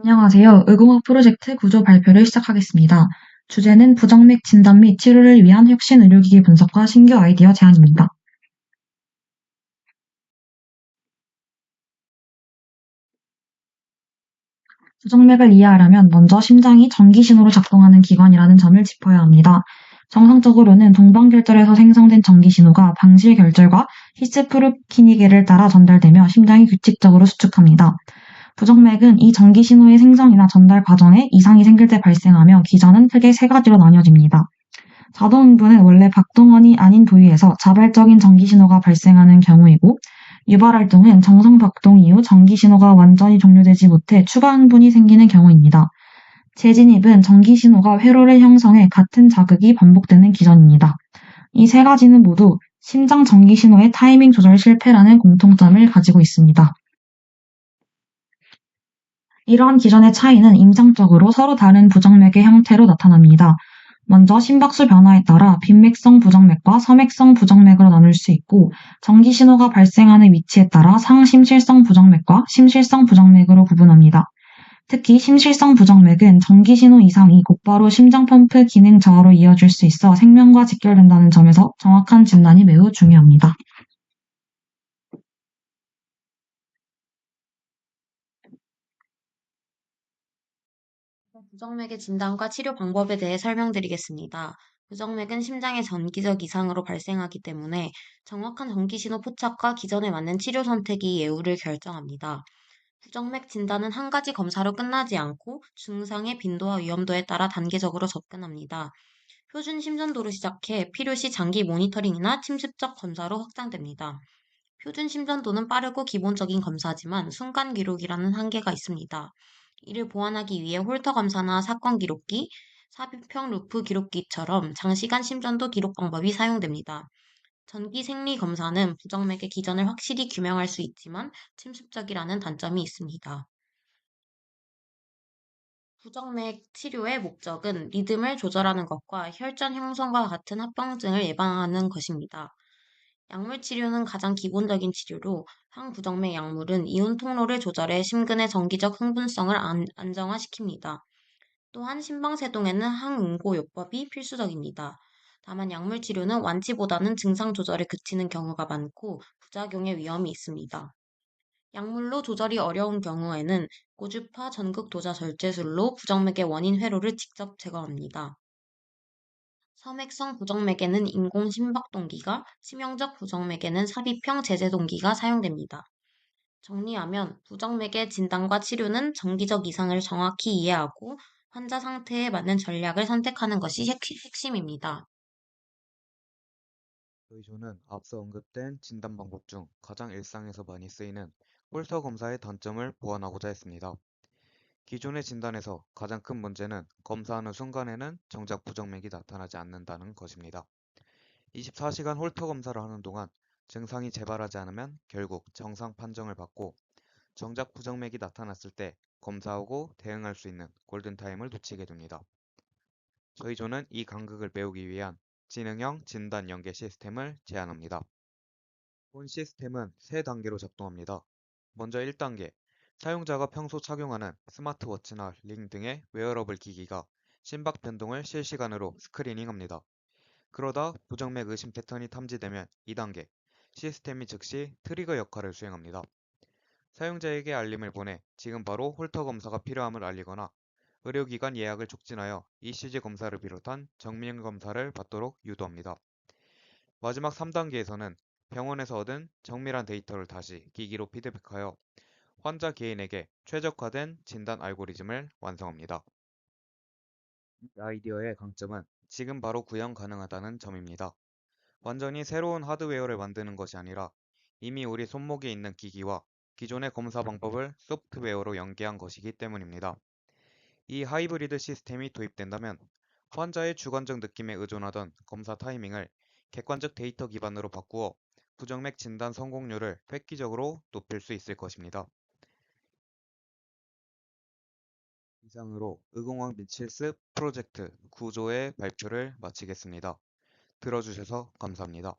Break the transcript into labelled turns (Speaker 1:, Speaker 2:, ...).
Speaker 1: 안녕하세요. 의공학 프로젝트 구조 발표를 시작하겠습니다. 주제는 부정맥 진단 및 치료를 위한 혁신 의료기기 분석과 신규 아이디어 제안입니다. 부정맥을 이해하려면 먼저 심장이 전기 신호로 작동하는 기관이라는 점을 짚어야 합니다. 정상적으로는 동방결절에서 생성된 전기 신호가 방실결절과 히스프루키니게를 따라 전달되며 심장이 규칙적으로 수축합니다. 부정맥은 이 전기 신호의 생성이나 전달 과정에 이상이 생길 때 발생하며 기전은 크게 세 가지로 나뉘어집니다. 자동응분은 원래 박동원이 아닌 부위에서 자발적인 전기신호가 발생하는 경우이고, 유발활동은 정상 박동 이후 전기신호가 완전히 종료되지 못해 추가 흥분이 생기는 경우입니다. 재진입은 전기신호가 회로를 형성해 같은 자극이 반복되는 기전입니다. 이 세 가지는 모두 심장 전기신호의 타이밍 조절 실패라는 공통점을 가지고 있습니다. 이러한 기전의 차이는 임상적으로 서로 다른 부정맥의 형태로 나타납니다. 먼저 심박수 변화에 따라 빈맥성 부정맥과 서맥성 부정맥으로 나눌 수 있고, 전기 신호가 발생하는 위치에 따라 상심실성 부정맥과 심실성 부정맥으로 구분합니다. 특히 심실성 부정맥은 전기 신호 이상이 곧바로 심장 펌프 기능 저하로 이어질 수 있어 생명과 직결된다는 점에서 정확한 진단이 매우 중요합니다.
Speaker 2: 부정맥의 진단과 치료 방법에 대해 설명드리겠습니다. 부정맥은 심장의 전기적 이상으로 발생하기 때문에 정확한 전기신호 포착과 기전에 맞는 치료 선택이 예후를 결정합니다. 부정맥 진단은 한 가지 검사로 끝나지 않고 증상의 빈도와 위험도에 따라 단계적으로 접근합니다. 표준 심전도로 시작해 필요시 장기 모니터링이나 침습적 검사로 확장됩니다. 표준 심전도는 빠르고 기본적인 검사지만 순간 기록이라는 한계가 있습니다. 이를 보완하기 위해 홀터 검사나 사건 기록기, 삽입형 루프 기록기처럼 장시간 심전도 기록 방법이 사용됩니다. 전기 생리 검사는 부정맥의 기전을 확실히 규명할 수 있지만 침습적이라는 단점이 있습니다. 부정맥 치료의 목적은 리듬을 조절하는 것과 혈전 형성과 같은 합병증을 예방하는 것입니다. 약물 치료는 가장 기본적인 치료로 항부정맥 약물은 이온 통로를 조절해 심근의 정기적 흥분성을 안정화시킵니다. 또한 심방세동에는 항응고요법이 필수적입니다. 다만 약물 치료는 완치보다는 증상 조절에 그치는 경우가 많고 부작용의 위험이 있습니다. 약물로 조절이 어려운 경우에는 고주파 전극도자 절제술로 부정맥의 원인 회로를 직접 제거합니다. 섬액성 부정맥에는 인공 심박동기가, 치명적 부정맥에는 삽입형 제재동기가 사용됩니다. 정리하면 부정맥의 진단과 치료는 정기적 이상을 정확히 이해하고 환자 상태에 맞는 전략을 선택하는 것이 핵심입니다.
Speaker 3: 저희 조는 앞서 언급된 진단 방법 중 가장 일상에서 많이 쓰이는 홀터 검사의 단점을 보완하고자 했습니다. 기존의 진단에서 가장 큰 문제는 검사하는 순간에는 정작 부정맥이 나타나지 않는다는 것입니다. 24시간 홀터 검사를 하는 동안 증상이 재발하지 않으면 결국 정상 판정을 받고 정작 부정맥이 나타났을 때 검사하고 대응할 수 있는 골든타임을 놓치게 됩니다. 저희 조는 이 간극을 메우기 위한 지능형 진단 연계 시스템을 제안합니다. 본 시스템은 세 단계로 작동합니다. 먼저 1단계, 사용자가 평소 착용하는 스마트워치나 링 등의 웨어러블 기기가 심박 변동을 실시간으로 스크리닝합니다. 그러다 부정맥 의심 패턴이 탐지되면 2단계, 시스템이 즉시 트리거 역할을 수행합니다. 사용자에게 알림을 보내 지금 바로 홀터 검사가 필요함을 알리거나 의료기관 예약을 촉진하여 ECG 검사를 비롯한 정밀 검사를 받도록 유도합니다. 마지막 3단계에서는 병원에서 얻은 정밀한 데이터를 다시 기기로 피드백하여 환자 개인에게 최적화된 진단 알고리즘을 완성합니다. 이 아이디어의 강점은 지금 바로 구현 가능하다는 점입니다. 완전히 새로운 하드웨어를 만드는 것이 아니라 이미 우리 손목에 있는 기기와 기존의 검사 방법을 소프트웨어로 연계한 것이기 때문입니다. 이 하이브리드 시스템이 도입된다면 환자의 주관적 느낌에 의존하던 검사 타이밍을 객관적 데이터 기반으로 바꾸어 부정맥 진단 성공률을 획기적으로 높일 수 있을 것입니다. 이상으로 의공학 및 실습 프로젝트 구조의 발표를 마치겠습니다. 들어주셔서 감사합니다.